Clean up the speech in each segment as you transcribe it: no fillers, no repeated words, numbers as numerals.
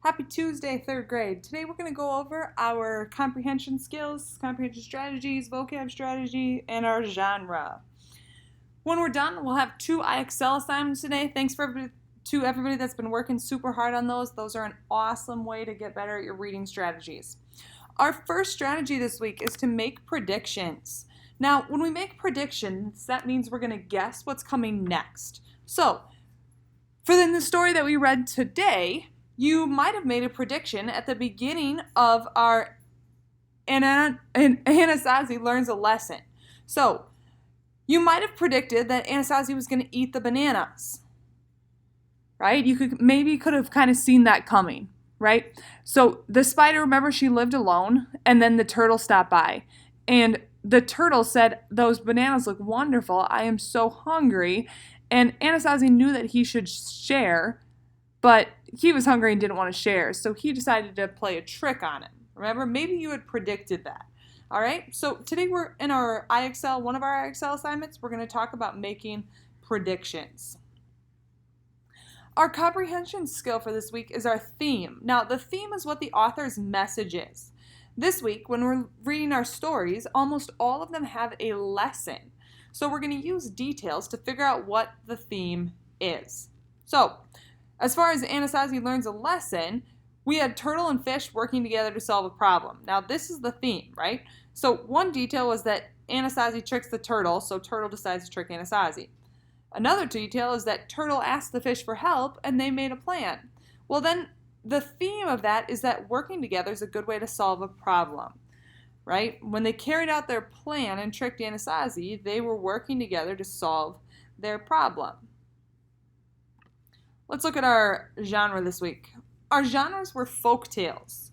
Happy Tuesday, third grade. Today we're going to go over our comprehension skills, comprehension strategies, vocab strategy, and our genre. When we're done, we'll have 2 IXL assignments today. Thanks to everybody that's been working super hard on those. Those are an awesome way to get better at your reading strategies. Our first strategy this week is to make predictions. Now, when we make predictions, that means we're going to guess what's coming next. So, for the story that we read today, you might have made a prediction at the beginning of our Anasazi learns a lesson. So, you might have predicted that Anasazi was going to eat the bananas, right? You could have kind of seen that coming, right? So, the spider, remember, she lived alone, and then the turtle stopped by, and the turtle said, "Those bananas look wonderful. I am so hungry." And Anasazi knew that he should share, but he was hungry and didn't want to share, so he decided to play a trick on him. Remember, maybe you had predicted that. All right, so today we're in our IXL, one of our IXL assignments, we're going to talk about making predictions. Our comprehension skill for this week is our theme. Now, the theme is what the author's message is. This week, when we're reading our stories, almost all of them have a lesson. So we're going to use details to figure out what the theme is. So, as far as Anasazi learns a lesson, we had turtle and fish working together to solve a problem. Now, this is the theme, right? So, one detail was that Anasazi tricks the turtle, so turtle decides to trick Anasazi. Another detail is that turtle asked the fish for help, and they made a plan. Well, then, the theme of that is that working together is a good way to solve a problem, right? When they carried out their plan and tricked Anasazi, they were working together to solve their problem. Let's look at our genre this week. Our genres were folk tales.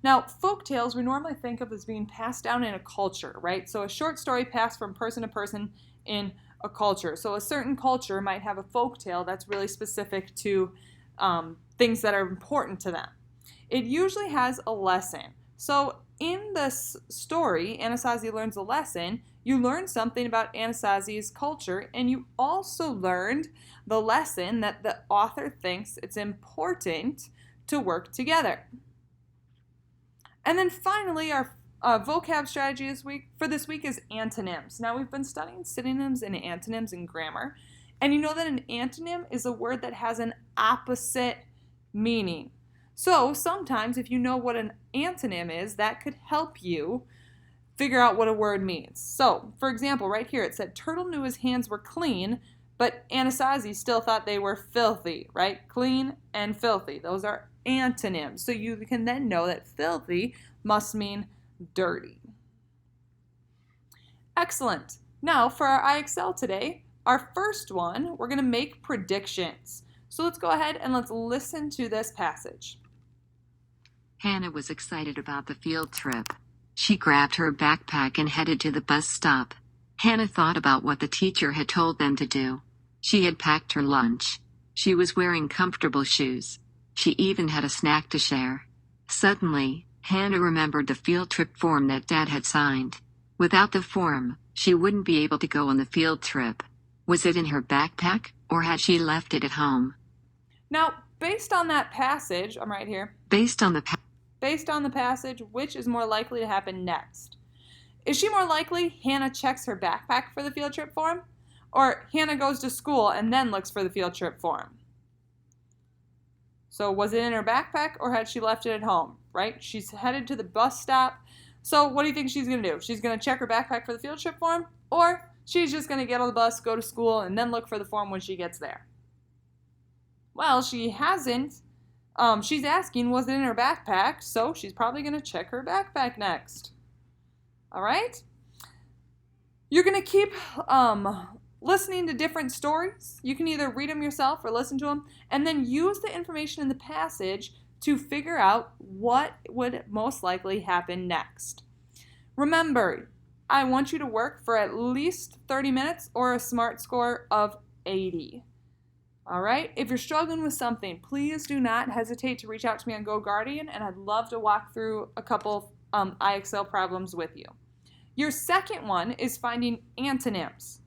Now, folk tales we normally think of as being passed down in a culture, right? So a short story passed from person to person in a culture. So a certain culture might have a folk tale that's really specific to things that are important to them. It usually has a lesson. So in this story, Anasazi learns a lesson. You learned something about Anasazi's culture, and you also learned the lesson that the author thinks it's important to work together. And then finally, our vocab strategy this week is antonyms. Now, we've been studying synonyms and antonyms in grammar, and you know that an antonym is a word that has an opposite meaning. So sometimes if you know what an antonym is, that could help you figure out what a word means. So, for example, right here it said, turtle knew his hands were clean, but Anasazi still thought they were filthy, right? Clean and filthy. Those are antonyms. So you can then know that filthy must mean dirty. Excellent. Now for our IXL today, our first one, we're going to make predictions. So let's go ahead and let's listen to this passage. Hannah was excited about the field trip. She grabbed her backpack and headed to the bus stop. Hannah thought about what the teacher had told them to do. She had packed her lunch. She was wearing comfortable shoes. She even had a snack to share. Suddenly, Hannah remembered the field trip form that Dad had signed. Without the form, she wouldn't be able to go on the field trip. Was it in her backpack, or had she left it at home? Now, based on that passage, I'm right here. Based on the passage, which is more likely to happen next? Is she more likely Hannah checks her backpack for the field trip form? Or Hannah goes to school and then looks for the field trip form? So was it in her backpack or had she left it at home, right? She's headed to the bus stop. So what do you think she's going to do? She's going to check her backpack for the field trip form? Or she's just going to get on the bus, go to school, and then look for the form when she gets there? Well, she hasn't. She's asking, was it in her backpack? So she's probably going to check her backpack next. All right? You're going to keep listening to different stories. You can either read them yourself or listen to them, and then use the information in the passage to figure out what would most likely happen next. Remember, I want you to work for at least 30 minutes or a SMART score of 80. All right, if you're struggling with something, please do not hesitate to reach out to me on GoGuardian, and I'd love to walk through a couple IXL problems with you. Your second one is finding antonyms.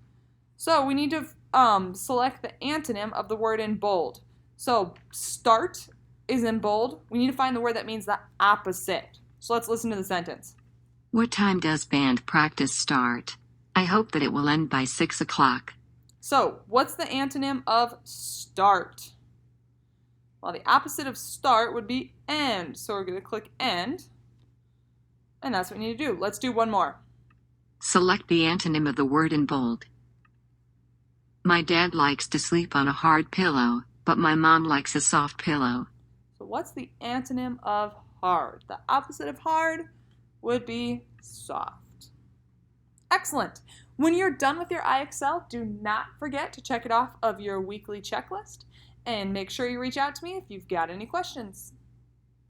So we need to select the antonym of the word in bold. So start is in bold, we need to find the word that means the opposite. So let's listen to the sentence. What time does band practice start? I hope that it will end by 6 o'clock. So, what's the antonym of start? Well, the opposite of start would be end. So we're going to click end. And that's what we need to do. Let's do one more. Select the antonym of the word in bold. My dad likes to sleep on a hard pillow, but my mom likes a soft pillow. So what's the antonym of hard? The opposite of hard would be soft. Excellent. When you're done with your IXL, do not forget to check it off of your weekly checklist and make sure you reach out to me if you've got any questions.